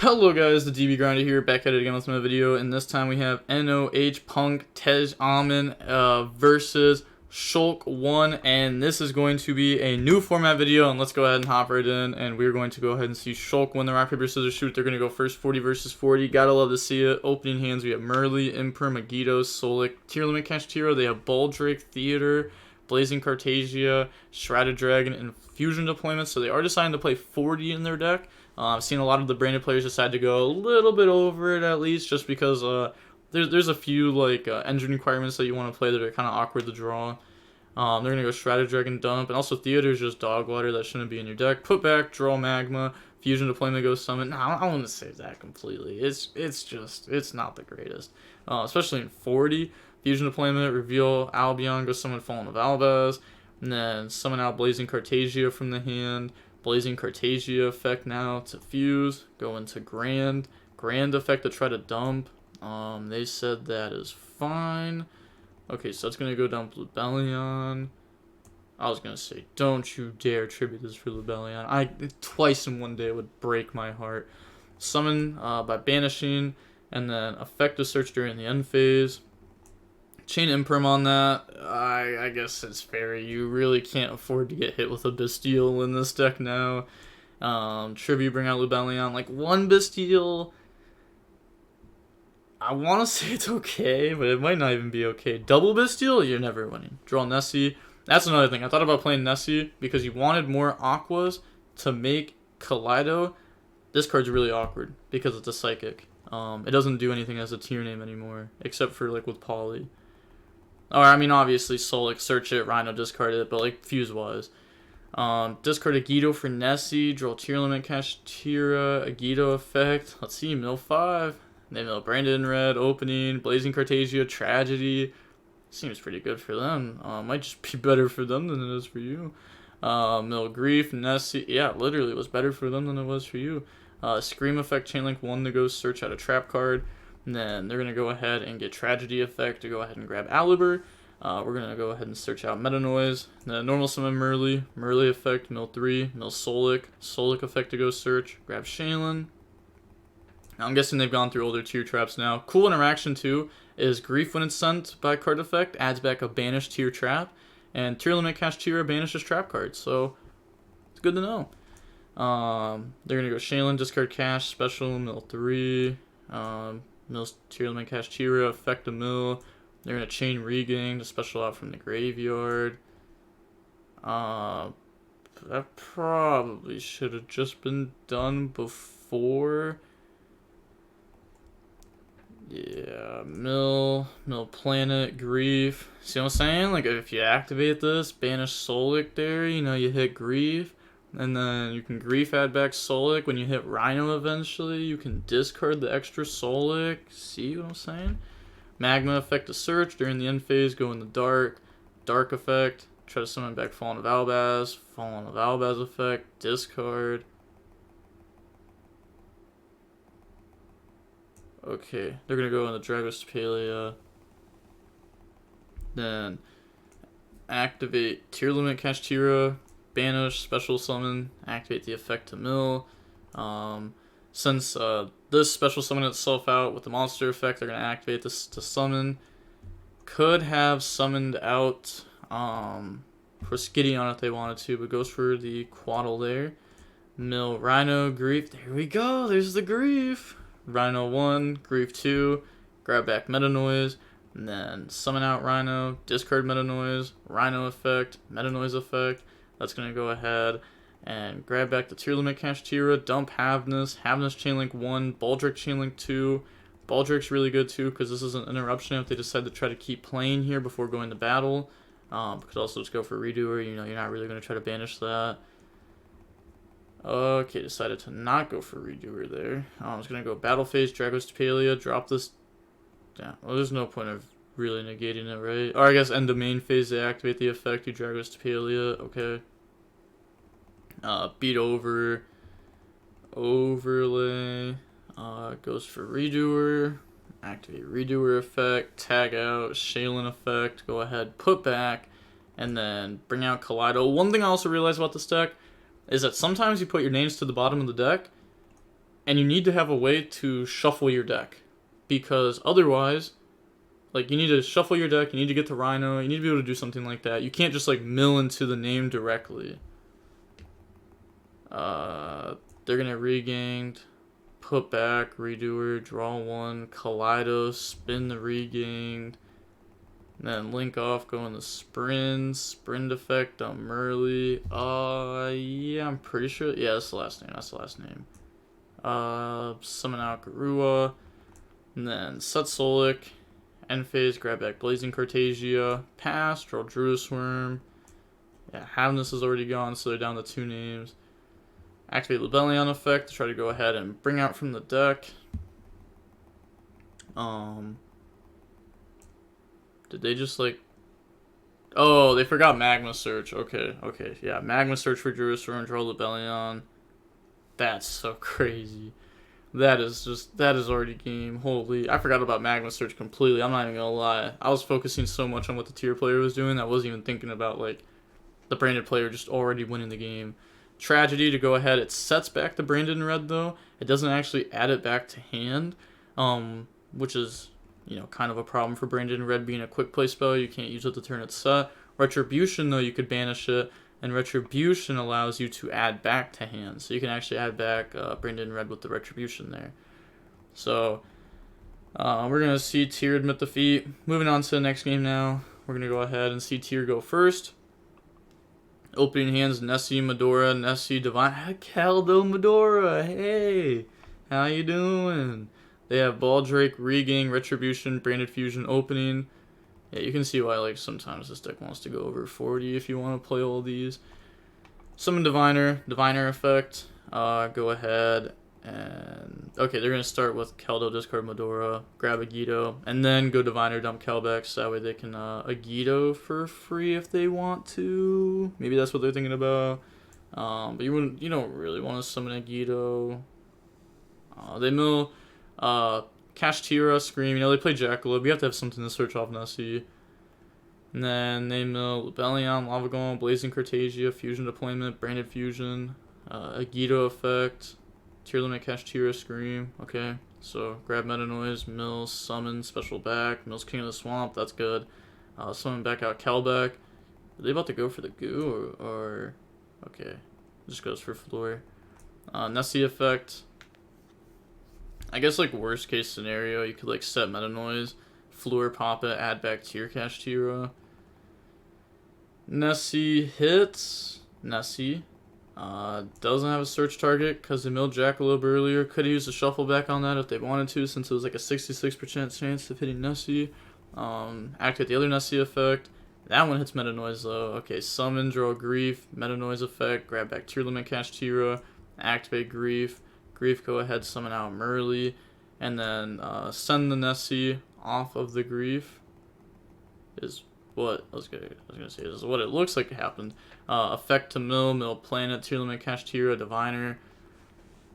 Hello guys, the DB Grinder here, back at it again with another video, and this time we have NOH Punk Tearlament versus Shulk 1, and this is going to be a new format video, and let's go ahead and hop right in, and we're going to go ahead and see Shulk win the rock, paper, scissors, shoot. They're going to go first, 40 versus 40, gotta love to see it. Opening hands, we have Merly, Imperm, YuGiOh, Solik, Tearlament, Kashtira, they have Baldric, Theater, Blazing Cartagia, Shrouded Dragon, and Fusion Deployment, so they are deciding to play 40 in their deck. I've seen a lot of the branded players decide to go a little bit over it at least, just because there's a few like engine requirements that you want to play that are kind of awkward to draw. They're going to go Shrouded Dragon, Dump, and also Theater is just dog water that shouldn't be in your deck. Put back, draw Magma, Fusion Deployment, go Summon. Nah, I wouldn't say that completely. It's not the greatest, especially in 40. Fusion Deployment, reveal Albion, go summon Fallen of Albaz, and then summon out Blazing Cartagia from the hand. Blazing Cartagia effect now to fuse, go into Grand effect to try to dump. They said that is fine. Okay, so that's gonna go down Lubellion. I was gonna say, don't you dare tribute this for Lubellion. Twice in one day would break my heart. Summon by banishing, and then effect to search during the end phase. Chain Imperm on that, I guess it's fair. You really can't afford to get hit with a Bastille in this deck now. Trivia, bring out Lubellion. Like, one Bastille, I want to say it's okay, but it might not even be okay. Double Bastille, you're never winning. Draw Nessie. That's another thing. I thought about playing Nessie because you wanted more Aquas to make Kaleido. This card's really awkward because it's a Psychic. It doesn't do anything as a tier name anymore, except for, like, with Poly. Or, I mean, obviously, Solik, search it, Rhino, discard it, but, like, fuse-wise. Discard YuGiOh for Nessie, draw Tearlament, Kashtira, YuGiOh effect. Let's see, mill 5. They mill Brandon Red, opening, Blazing Cartagia, Tragedy. Seems pretty good for them. Might just be better for them than it is for you. Mill Grief, Nessie. Yeah, literally, it was better for them than it was for you. Scream effect, Chainlink 1 to go search out a trap card. And then they're going to go ahead and get Tragedy effect to go ahead and grab Aliber. We're going to go ahead and search out Meta Noise. Then normal summon Merly. Merly effect, mill 3. Mill Solik. Solik effect to go search. Grab Shaylin. Now I'm guessing they've gone through older tier traps now. Cool interaction too is Grief when it's sent by card effect adds back a banished tier trap. And Tearlament Kashtira banishes trap cards. So it's good to know. They're going to go Shaylin, discard Cash, special, mill 3. Mills Tearlament Kashtira, effect a mill. They're gonna chain Regain to special out from the graveyard. That probably should have just been done before. Yeah, mill Planet, Grief. See what I'm saying? Like, if you activate this, banish Solik there, you know, you hit Grief. And then you can Grief add back Solik. When you hit Rhino eventually, you can discard the extra Solik. See what I'm saying? Magma effect to search. During the end phase, go in the dark. Dark effect. Try to summon back Fallen of Albaz. Fallen of Albaz effect. Discard. Okay, they're going to go in the Dragostapelia. Then activate Tearlament Kashtira. Banish, special summon, activate the effect to mill. Since this special summon itself out with the monster effect, they're going to activate this to summon. Could have summoned out for Skiddy if they wanted to, but goes for the Quaddle there. Mill Rhino, Grief. There we go, there's the Grief. Rhino 1, Grief 2, grab back Meta Noise, and then summon out Rhino, discard Meta Noise, Rhino effect, Meta Noise effect. That's going to go ahead and grab back the Tearlament Kashtira, dump Havnus, Chainlink 1, Baldric Chainlink 2. Baldric's really good too because this is an interruption if they decide to try to keep playing here before going to battle. Could also just go for Redoer, you know, you're not really going to try to banish that. Okay, decided to not go for Redoer there. I was going to go Battle Phase, Dragostapelia, drop this. Yeah, well, there's no point of really negating it, right? Or I guess end of main phase, they activate the effect, you Dragostapelia, okay. Beat over, overlay, goes for Redoer, activate Redoer effect, tag out, Shaylin effect, go ahead, put back, and then bring out Kaleido. One thing I also realized about this deck is that sometimes you put your names to the bottom of the deck, and you need to have a way to shuffle your deck, because otherwise, like, you need to shuffle your deck, you need to get to Rhino, you need to be able to do something like that. You can't just, like, mill into the name directly. They're gonna Reganged, put back, Redoer, draw one, Kaleido, spin the Reganged, then link off, go in the sprint effect on Merly. Yeah, I'm pretty sure. Yeah, that's the last name. Summon out Garua, and then set Solik, end phase, grab back Blazing Cartagia, pass, draw Druid Worm. Yeah, Havness is already gone, so they're down to 2 names. Activate Lebellion effect to try to go ahead and bring out from the deck. Did they just, like... Oh, they forgot Magma Search. Okay. Yeah, Magma Search for Jerusalem, draw Lebellion. That's so crazy. That is already game. Holy, I forgot about Magma Search completely. I'm not even gonna lie. I was focusing so much on what the tier player was doing, I wasn't even thinking about, like, the branded player just already winning the game. Tragedy to go ahead. It sets back the branded in red, though. It doesn't actually add it back to hand, which is, you know, kind of a problem for branded in red being a quick play spell. You can't use it the turn it's set. Retribution, though, you could banish it, and Retribution allows you to add back to hand. So you can actually add back branded in red with the Retribution there. So we're going to see Tier admit defeat. Moving on to the next game now. We're going to go ahead and see Tier go first. Opening hands, Nessie, Medora, Nessie, Divine, Caldo, Medora, hey, how you doing? They have Baldrake, Regang, Retribution, Branded Fusion, opening. Yeah, you can see why, like, sometimes this deck wants to go over 40 if you want to play all these. Summon Diviner effect, go ahead and... Okay, they're going to start with Caldo, discard Medora, grab YuGiOh, and then go Diviner, dump Calbex, so that way they can YuGiOh for free if they want to. Maybe that's what they're thinking about. But you don't really want to summon a YuGiOh. They mill Kashtira, Scream, you know, they play Jackalope. You have to have something to search off Nessie. And then they mill Lebellion, Lava Golem, Blazing Cartagia, Fusion Deployment, Branded Fusion, a YuGiOh effect, Tearlament, Kashtira, Scream. Okay, so grab Meta Noise, mill, summon, special back, mills King of the Swamp, that's good. Summon back out Calbeck. Are they about to go for the goo or okay, just goes for floor. Nessie effect. I guess, like, worst case scenario, you could, like, set Meta Noise, floor, pop it, add back Tier Kashtira. Nessie hits. Nessie doesn't have a search target because they milled Jackalope earlier. Could have used a shuffle back on that if they wanted to, since it was like a 66% chance of hitting Nessie. Activate the other Nessie effect. That one hits Meta Noise though. Okay, summon, draw Grief, Meta Noise effect, grab back Tearlament, Kashtira, activate Grief. Grief, go ahead, summon out Merly, and then send the Nessie off of the Grief. Is what I was gonna say is what it looks like it happened. Effect to mill planet, Tearlament, Kashtira, Diviner,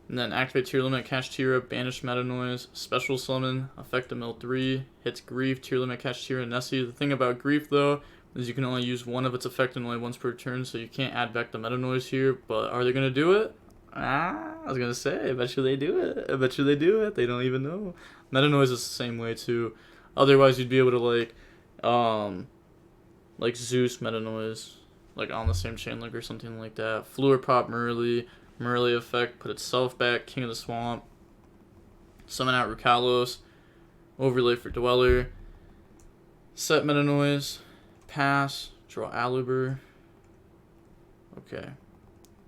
and then activate Tearlament, Kashtira, banish Meta Noise, special summon, effect to mill 3, hits Grief, Tearlament, Kashtira, Nessie. The thing about Grief though is you can only use one of its effect and only once per turn, so you can't add back the Meta Noise here. But are they gonna do it? I was gonna say, I bet you they do it. They don't even know. Meta Noise is the same way too. Otherwise, you'd be able to like Zeus Meta Noise, like on the same chain link or something like that. Fluor pop Merly effect, put itself back. King of the Swamp. Summon out Rukalos. Overlay for Dweller. Set Meta Noise. Pass. Draw Aluber. Okay.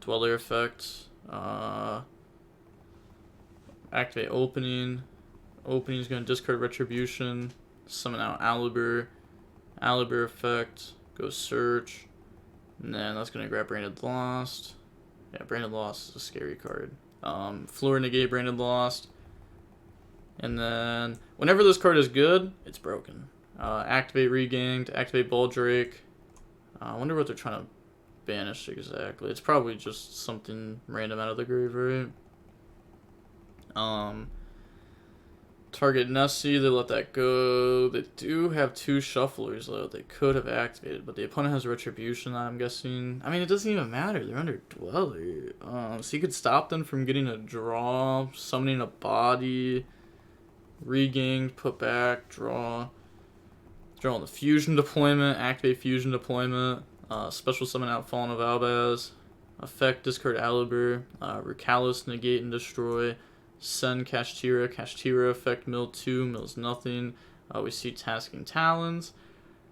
Dweller effect. Activate opening. Opening is going to discard Retribution. Summon out Aluber. Aluber effect. Go search. And then that's going to grab Branded Lost. Yeah, Branded Lost is a scary card. Floor negate Branded Lost. And then whenever this card is good, it's broken. Activate Reganged. Activate Baldrake. I wonder what they're trying to banish exactly. It's probably just something random out of the grave, right? Target Nessie, they let that go. They do have 2 shufflers though. They could have activated, but the opponent has Retribution, I'm guessing. I mean, it doesn't even matter. They're under Dweller. So you could stop them from getting a draw, summoning a body, regained, put back, draw. Draw on the Fusion deployment, activate Fusion deployment, special summon out Fallen of Albaz, effect discard Alibur, Rukalos, negate and destroy, send Kashtira effect mill 2, mills nothing. We see Tasking Talons,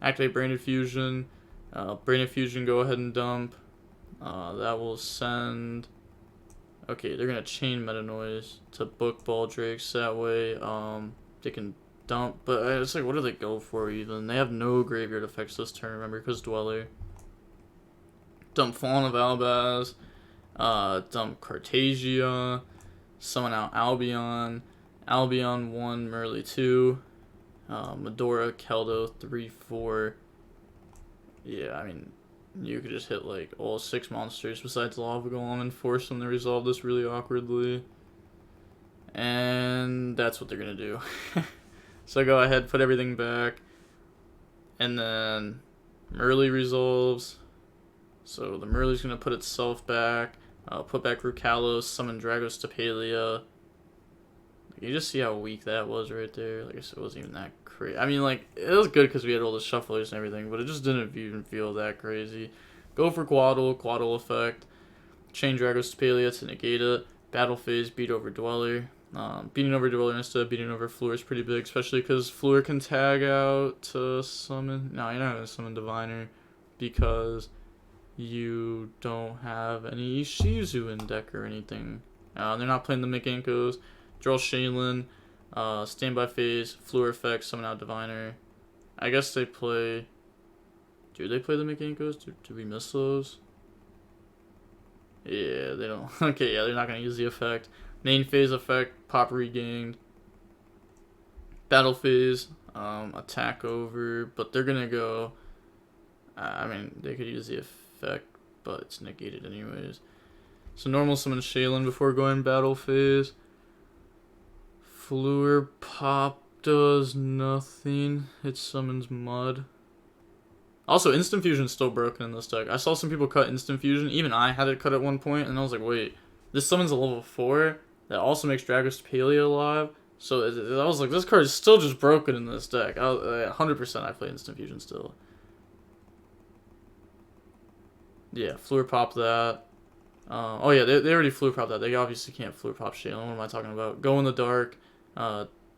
activate Branded Fusion, Branded Fusion go ahead and dump. That will send. Okay, they're gonna chain Meta Noise to book Baldrakes. That way, they can dump. But it's like, what do they go for even? They have no graveyard effects this turn, remember, because Dweller. Dump Fallen of Albaz. Dump Cartagia. Summon out Albion. Albion 1, Merly 2. Medora, Keldo 3, 4. Yeah, I mean, you could just hit like all 6 monsters besides Lava Golem and force them to resolve this really awkwardly. And that's what they're gonna do. So go ahead, put everything back. And then Merly resolves. So the Merly's gonna put itself back. Put back Rukalos, summon Dragos Tapalia. You just see how weak that was right there. Like I said, it wasn't even that crazy. I mean, like, it was good because we had all the shufflers and everything, but it just didn't even feel that crazy. Go for Quaddle effect. Chain Dragos Tapalia to negate it. Battle phase, beat over Dweller. Beating over Dweller instead of beating over Floor is pretty big, especially because Floor can tag out to summon. No, you're not going to summon Diviner because you don't have any Ishizu in deck or anything. They're not playing the Mikankos. Draw Shaylin, standby phase, Floor effect, summon out Diviner. I guess they play. Do they play the Mikankos? Do we miss those? Yeah, they don't. Okay, yeah, they're not going to use the effect. Main phase effect, pop regained. Battle phase, attack over, but they're going to go. I mean, they could use the effect, but it's negated anyways. So normal summon Shaylin before going battle phase. Floor pop does nothing. It summons Mud. Also, Instant Fusion's still broken in this deck. I saw some people cut Instant Fusion. Even I had it cut at one point, and I was like, wait, this summons a level 4 that also makes Dragos Tapalia alive. So I was like, this card is still just broken in this deck. 100% I play Instant Fusion still. Yeah, Floor pop that. Oh yeah, they already Floor pop that. They obviously can't Floor pop Shaylin. What am I talking about? Go in the dark.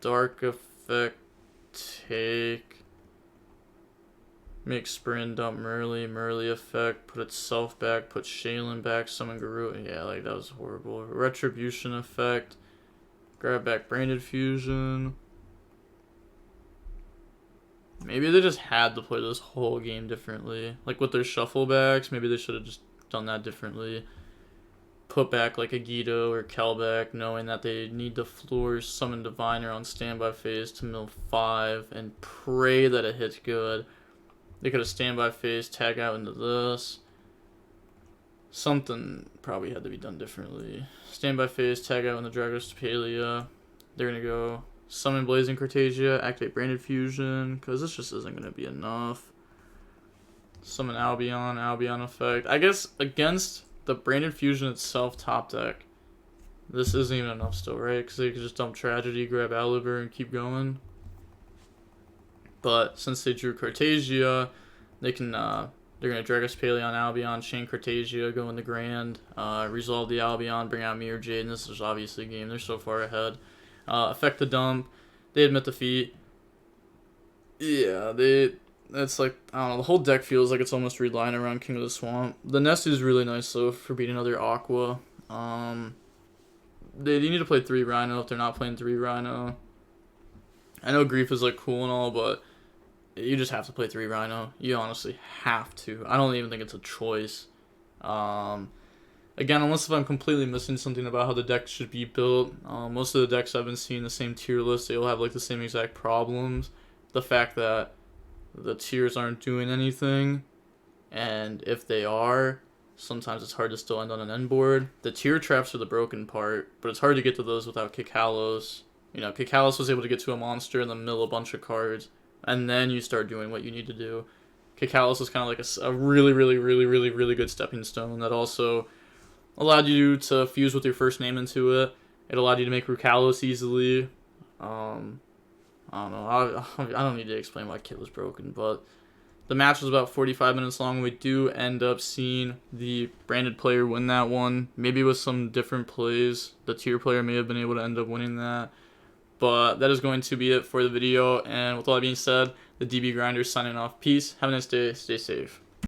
Dark effect. Take. Make Sprint, dump Merly effect, put itself back, put Shaylin back, summon Guru. Yeah, like that was horrible. Retribution effect, grab back Branded Fusion. Maybe they just had to play this whole game differently. Like with their shuffle backs, maybe they should have just done that differently. Put back like a YuGiOh or Kelbeck, knowing that they need the Floor, summon Diviner on standby phase to mill 5, and pray that it hits good. They could have standby phase, tag out into this. Something probably had to be done differently. Standby phase, tag out into Dragos Tapalia. They're going to go summon Blazing Cartagia, activate Branded Fusion, because this just isn't going to be enough. Summon Albion effect. I guess against the Branded Fusion itself top deck, this isn't even enough still, right? Because they could just dump Tragedy, grab Alibur, and keep going. But since they drew Cartagia, they can they're gonna Dragos Tapalia on Albion, chain Cartagia, go in the Grand, resolve the Albion, bring out Mirror Jade, and this is obviously a game. They're so far ahead. Affect the dump. They admit defeat. Yeah, it's like, I don't know, the whole deck feels like it's almost relying around King of the Swamp. The Nest is really nice though for beating another Aqua. They need to play 3 Rhino if they're not playing 3 Rhino. I know Grief is like cool and all, but you just have to play 3 Rhino. You honestly have to. I don't even think it's a choice. Again, unless if I'm completely missing something about how the deck should be built. Most of the decks I've been seeing the same tier list, they all have like the same exact problems. The fact that the tiers aren't doing anything, and if they are, sometimes it's hard to still end on an end board. The tier traps are the broken part, but it's hard to get to those without Kikalos. You know, Kikalis was able to get to a monster and then mill a bunch of cards, and then you start doing what you need to do. Kikalis was kind of like a really, really, really, really, really good stepping stone that also allowed you to fuse with your first name into it. It allowed you to make Rukalos easily. I don't know. I don't need to explain why Kit was broken, but the match was about 45 minutes long. We do end up seeing the branded player win that one. Maybe with some different plays, the tier player may have been able to end up winning that. But that is going to be it for the video. And with all that being said, the DB Grinder signing off. Peace. Have a nice day. Stay safe.